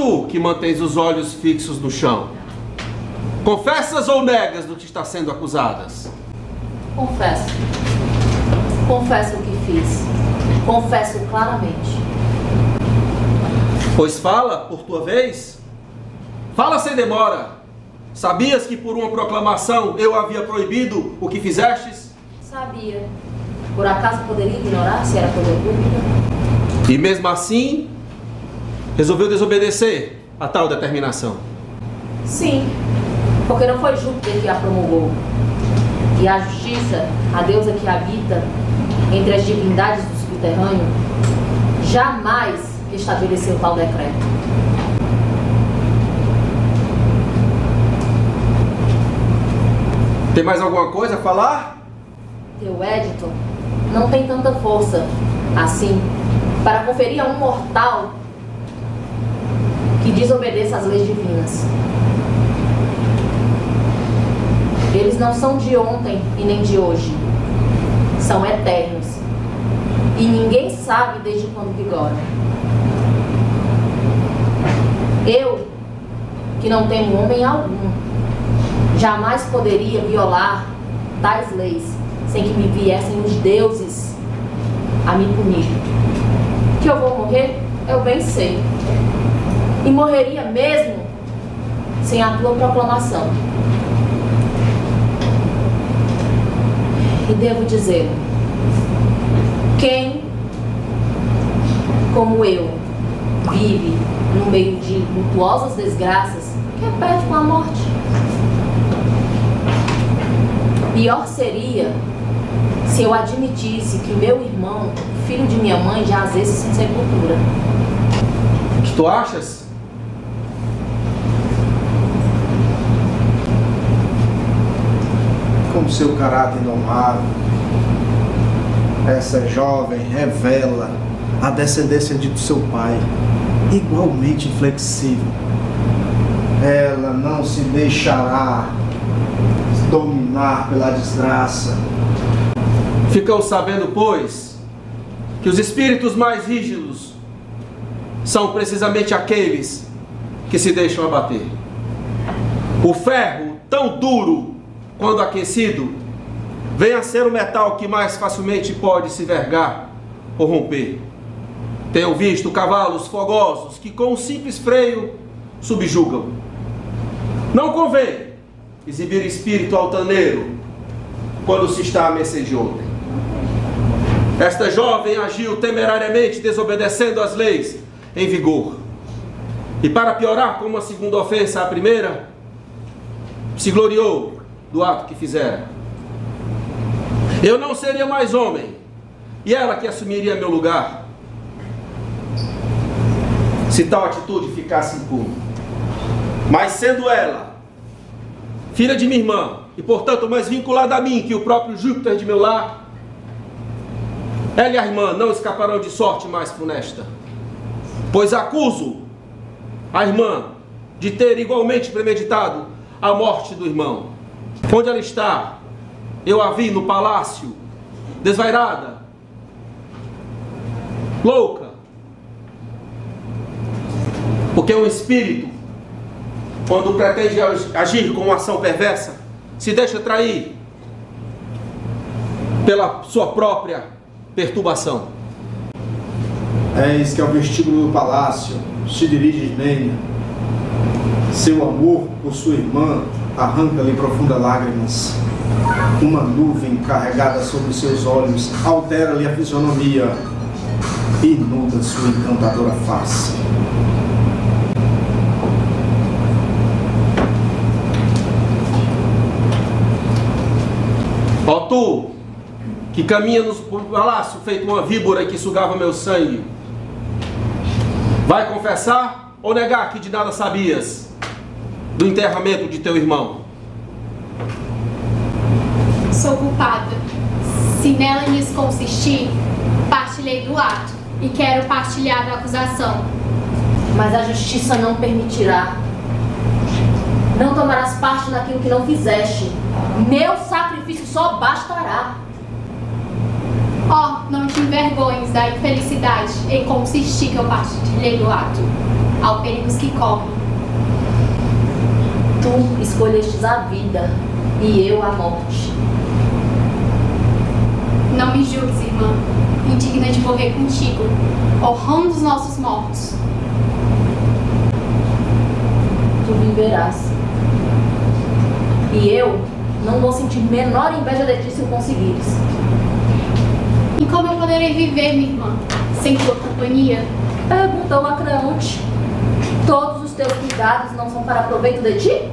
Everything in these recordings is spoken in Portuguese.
tu que mantens os olhos fixos no chão? Confessas ou negas do que está sendo acusadas? Confesso. Confesso o que fiz. Confesso claramente. Pois fala, por tua vez. Fala sem demora. Sabias que por uma proclamação eu havia proibido o que fizestes? Sabia. Por acaso poderia ignorar se era coisa pública? E mesmo assim, resolveu desobedecer a tal determinação? Sim, porque não foi Júpiter que a promulgou. E a justiça, a deusa que habita entre as divindades do subterrâneo, jamais estabeleceu tal decreto. Tem mais alguma coisa a falar? Teu édito não tem tanta força assim para conferir a um mortal que desobedeça às leis divinas. Eles não são de ontem e nem de hoje. São eternos. E ninguém sabe desde quando vigoram. Eu, que não temo homem algum, jamais poderia violar tais leis sem que me viessem os deuses a me punir. Que eu vou morrer, eu bem sei. E morreria mesmo sem a tua proclamação. E devo dizer, quem, como eu, vive no meio de lutuosas desgraças, quer perde com a morte. Pior seria se eu admitisse que meu irmão, filho de minha mãe, jazesse sem sepultura. O que tu achas? Com seu caráter indomável, essa jovem revela a descendência de seu pai, igualmente inflexível. Ela não se deixará dominar pela desgraça. Ficou sabendo, pois, que os espíritos mais rígidos são precisamente aqueles que se deixam abater. O ferro, tão duro quando aquecido, vem a ser o metal que mais facilmente pode se vergar ou romper. Tenho visto cavalos fogosos que com um simples freio subjugam. Não convém exibir espírito altaneiro quando se está à mercê de ontem. Esta jovem agiu temerariamente, desobedecendo as leis em vigor. E para piorar, com uma segunda ofensa à primeira, se gloriou do ato que fizera. Eu não seria mais homem, e ela que assumiria meu lugar, se tal atitude ficasse impune. Mas sendo ela filha de minha irmã, e portanto mais vinculada a mim que o próprio Júpiter de meu lar, ela e a irmã não escaparão de sorte mais funesta, pois acuso a irmã de ter igualmente premeditado a morte do irmão. Onde ela está, eu a vi no palácio, desvairada, louca, porque um espírito, quando pretende agir com uma ação perversa, se deixa atrair pela sua própria perturbação. Eis que ao vestíbulo do palácio se dirige Ismênia. Seu amor por sua irmã arranca-lhe profundas lágrimas. Uma nuvem carregada sobre seus olhos altera-lhe a fisionomia e inunda sua encantadora face. Ó tu, que caminha no palácio feito uma víbora que sugava meu sangue, vai confessar ou negar que de nada sabias do enterramento de teu irmão? Sou culpada. Se nela lhes consistir, partilhei do ato e quero partilhar da acusação. Mas a justiça não permitirá. Não tomarás parte naquilo que não fizeste. Meu sacrifício só bastará. Não te envergonhes da infelicidade em consistir que eu partilhei do ato. ao perigos que correm. Tu escolhestes a vida e eu a morte. Não me julgues, irmã, indigna de morrer contigo, honrando os nossos mortos. Tu viverás. E eu não vou sentir menor inveja de ti se o conseguires. E como eu poderei viver, minha irmã, sem tua companhia? Perguntou a Creonte. Todos os teus cuidados não são para proveito de ti?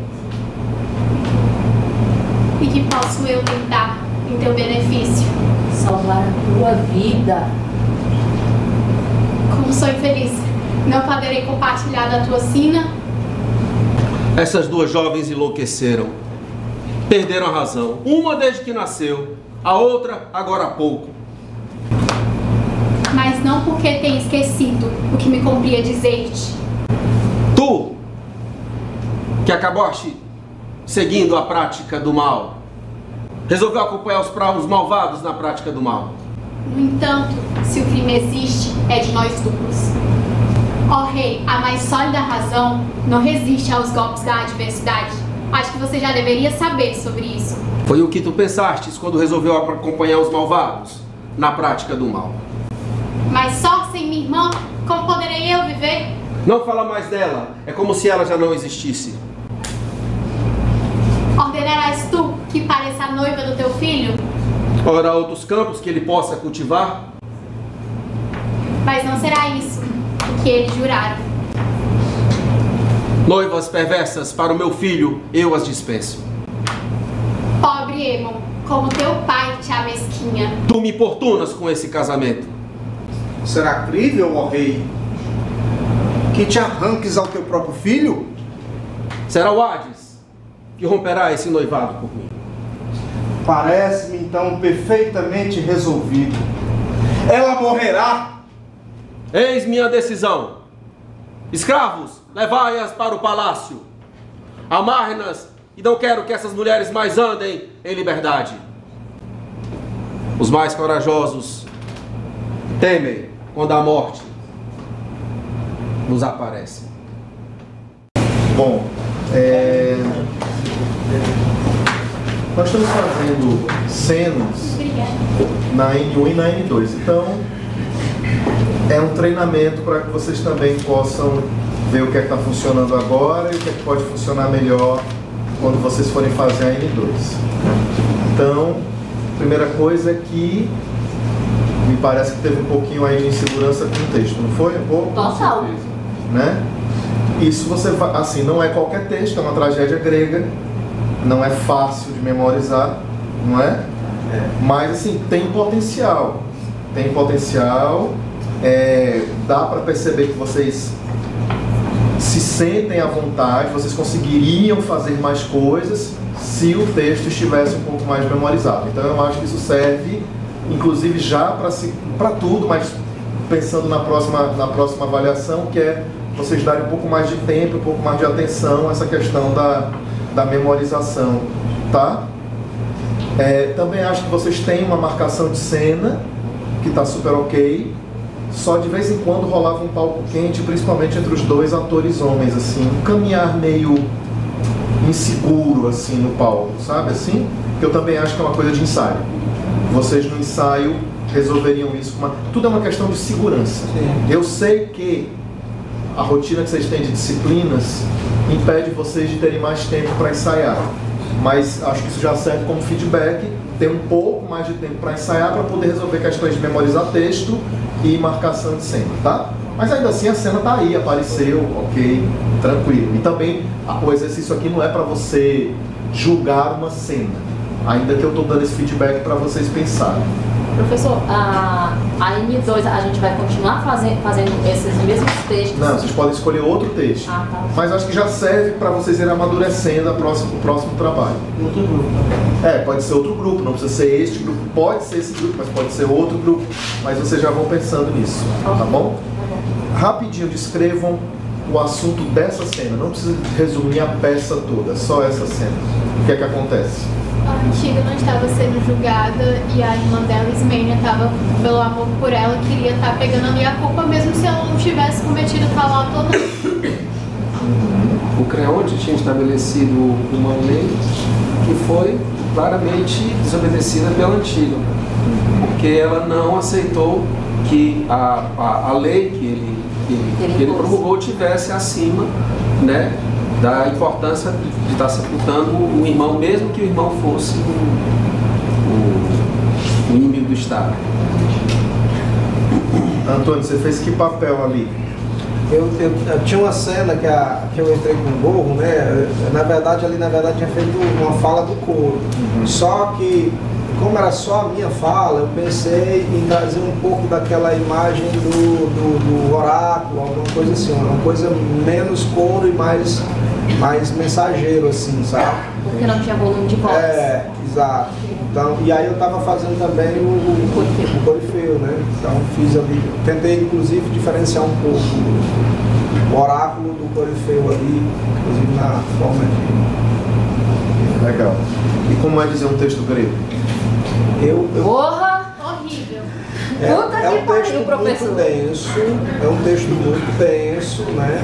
E que posso eu tentar em teu benefício? Salvar a tua vida. Como sou infeliz, não poderei compartilhar da tua sina? Essas duas jovens enlouqueceram. Perderam a razão. Uma desde que nasceu, a outra agora há pouco. Mas não porque tenha esquecido o que me cumpria dizer-te. Tu, que acabaste seguindo a prática do mal, resolveu acompanhar os malvados na prática do mal. No entanto, se o crime existe, é de nós duplos. Ó rei, a mais sólida razão não resiste aos golpes da adversidade. Acho que você já deveria saber sobre isso. Foi o que tu pensastes quando resolveu acompanhar os malvados na prática do mal. Mas só sem minha irmã, como poderei eu viver? Não fala mais dela, é como se ela já não existisse. Ordenarás tu que pareça a noiva do teu filho? Ora, outros campos que ele possa cultivar? Mas não será isso o que eles juraram. Noivas perversas para o meu filho, eu as dispenso. Pobre Emon, como teu pai te amesquinha. Tu me importunas com esse casamento. Será crível, ó rei, que te arranques ao teu próprio filho? Será o Hades que romperá esse noivado por mim. Parece-me então perfeitamente resolvido. Ela morrerá. Eis minha decisão. Escravos, levai-as para o palácio. Amarre-nas e não quero que essas mulheres mais andem em liberdade. Os mais corajosos temem quando a morte nos aparece. Bom, nós estamos fazendo cenas Obrigada. na N1 e na N2, então é um treinamento para que vocês também possam ver o que é que está funcionando agora e o que é que pode funcionar melhor quando vocês forem fazer a N2. Então, a primeira coisa é que me parece que teve um pouquinho aí de insegurança com o texto, não foi? Um pouco? Total. Né? Isso você vai, assim, não é qualquer texto, é uma tragédia grega, não é fácil de memorizar, não é? Mas assim, tem potencial, dá para perceber que vocês se sentem à vontade, vocês conseguiriam fazer mais coisas se o texto estivesse um pouco mais memorizado. Então eu acho que isso serve, inclusive já para tudo, mas pensando na próxima avaliação, que é vocês darem um pouco mais de tempo, um pouco mais de atenção a essa questão da memorização, tá? Também acho que vocês têm uma marcação de cena que está super ok, só de vez em quando rolava um palco quente, principalmente entre os dois atores homens, assim, um caminhar meio inseguro, assim, no palco, sabe, assim? Que eu também acho que é uma coisa de ensaio. Vocês no ensaio resolveriam isso com tudo é uma questão de segurança. Sim. Eu sei que a rotina que vocês têm de disciplinas impede vocês de terem mais tempo para ensaiar, mas acho que isso já serve como feedback, ter um pouco mais de tempo para ensaiar, para poder resolver questões de memorizar texto e marcação de cena, tá? Mas ainda assim a cena tá aí, apareceu, ok, tranquilo. E também o exercício aqui não é para você julgar uma cena, ainda que eu estou dando esse feedback para vocês pensarem. Professor, a N2 a gente vai continuar fazendo esses mesmos textos? Não, vocês podem escolher outro texto. Ah, tá. Mas acho que já serve para vocês irem amadurecendo o próximo trabalho. Outro grupo também. Pode ser outro grupo, não precisa ser este grupo, pode ser esse grupo, mas pode ser outro grupo. Mas vocês já vão pensando nisso, tá bom? Rapidinho, descrevam o assunto dessa cena. Não precisa resumir a peça toda, só essa cena. O que é que acontece? A Antígona não estava sendo julgada e a irmã dela, Ismênia, estava, pelo amor por ela, queria estar pegando ali a culpa, mesmo se ela não tivesse cometido tal ato ou não. O Creonte tinha estabelecido uma lei que foi claramente desobedecida pela Antígona, porque ela não aceitou que a lei que ele promulgou tivesse acima, né, da importância de estar sepultando o irmão, mesmo que o irmão fosse o inimigo do Estado. Antônio, você fez que papel ali? Eu tinha uma cena que eu entrei com o Gorro, né? Na verdade tinha feito uma fala do coro. Só que, como era só a minha fala, eu pensei em trazer um pouco daquela imagem do oráculo, alguma coisa assim, uma coisa menos coro e mais mensageiro, assim, sabe? Porque não tinha volume de voz. É, exato. Então, e aí eu estava fazendo também o corifeu, né? Então fiz ali, tentei inclusive diferenciar um pouco o oráculo do corifeu ali, inclusive na forma de... Legal. E como é dizer um texto grego? Porra! Horrível. Puta É que um texto pariu, professor. muito denso, é um texto muito denso, né?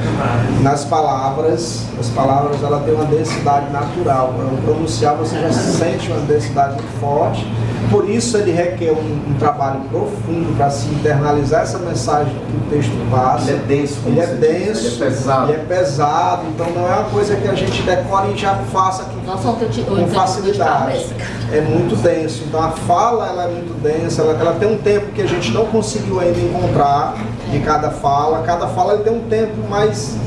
Nas palavras, as palavras ela tem uma densidade natural, ao pronunciar você já sente uma densidade muito forte, por isso ele requer um trabalho profundo para se internalizar essa mensagem que o texto passa. Ele é denso, como ele é você diz, denso, ele é pesado. ele é pesado, então não é uma coisa que a gente decore e já faça aqui Nossa, ontem eu com facilidade. É muito denso, então a fala ela é muito densa, ela tem um tempo que a gente não conseguiu ainda encontrar de cada fala ele tem um tempo mais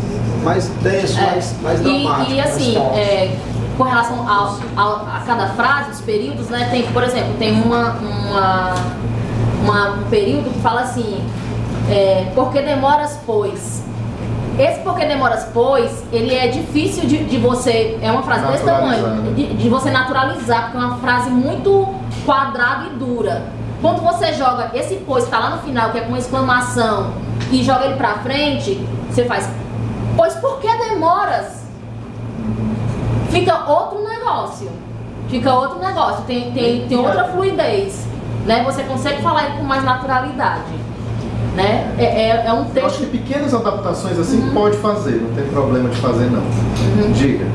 denso, mais dramático. E assim, mais forte. com relação a cada frase, os períodos, né, tem, por exemplo, tem um período que fala assim, porque demoras, pois. Esse porque demoras, pois, ele é difícil de você, é uma frase desse tamanho, de você naturalizar, porque é uma frase muito quadrada e dura. Quando você joga esse pois, que tá lá no final, que é com exclamação, e joga ele pra frente, você faz, pois por que demoras? Fica outro negócio, tem outra fluidez, né? Você consegue falar ele com mais naturalidade. Né? É um texto. Eu acho que pequenas adaptações assim pode fazer, não tem problema de fazer não. Diga.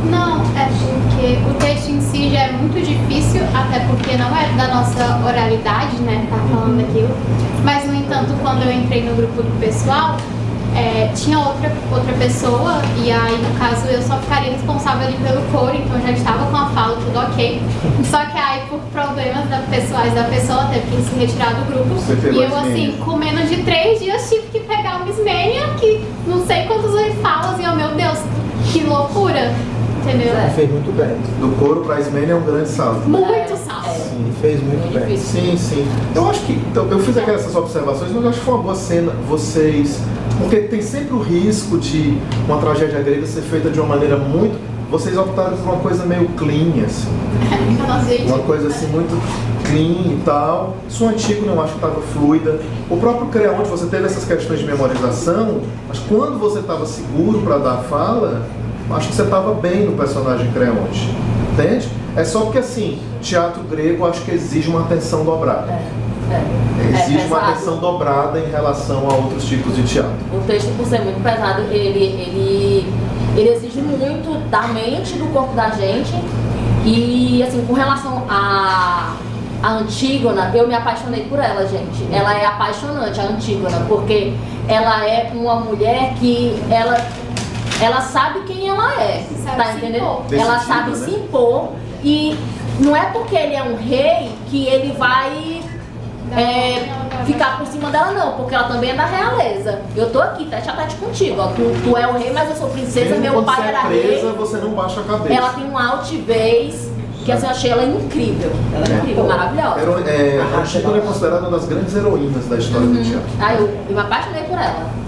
Não, é porque o texto em si já é muito difícil, até porque não é da nossa oralidade, né, tá falando aquilo. Mas, no entanto, quando eu entrei no grupo do pessoal, tinha outra pessoa, e aí, no caso, eu só ficaria responsável ali pelo coro, então eu já estava com a fala, tudo ok. Só que aí, por problemas pessoais da pessoa, teve que se retirar do grupo. E eu, assim, com menos de 3 dias, tive que pegar uma Ismênia, que não sei quantas falas, e eu, meu Deus, que loucura! Entendeu? Fez muito bem. Do coro para Ismênia é um grande salto. Muito salto. Sim, fez muito bem. Sim, sim. Eu acho que, então, eu fiz aquelas observações, mas eu acho que foi uma boa cena vocês, porque tem sempre o risco de uma tragédia grega ser feita de uma maneira muito, vocês optaram por uma coisa meio clean, assim. Uma coisa assim muito clean e tal. Isso antigo não acho que estava fluida. O próprio Creonte, você teve essas questões de memorização, mas quando você estava seguro para dar a fala, acho que você estava bem no personagem Creonte, entende? É só porque, assim, teatro grego acho que exige uma atenção dobrada. Exige uma atenção dobrada em relação a outros tipos de teatro. O texto, por ser muito pesado, ele exige muito da mente, do corpo da gente. E, assim, com relação a Antígona, eu me apaixonei por ela, gente. Ela é apaixonante, a Antígona, porque ela é uma mulher que ela sabe quem ela é, tá entendendo? Ela sabe se impor, e não é porque ele é um rei que ele vai ficar por cima dela, não, porque ela também é da realeza. Eu tô aqui, tete a tete contigo, ó. Tu é o rei, mas eu sou princesa, mesmo meu pai era presa, rei. você não baixa a cabeça. Ela tem uma altivez que assim, eu achei ela incrível. Ela é incrível, maravilhosa. A Antígona é considerada uma das grandes heroínas da história do teatro. Eu me apaixonei por ela.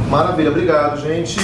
Maravilha, obrigado, gente.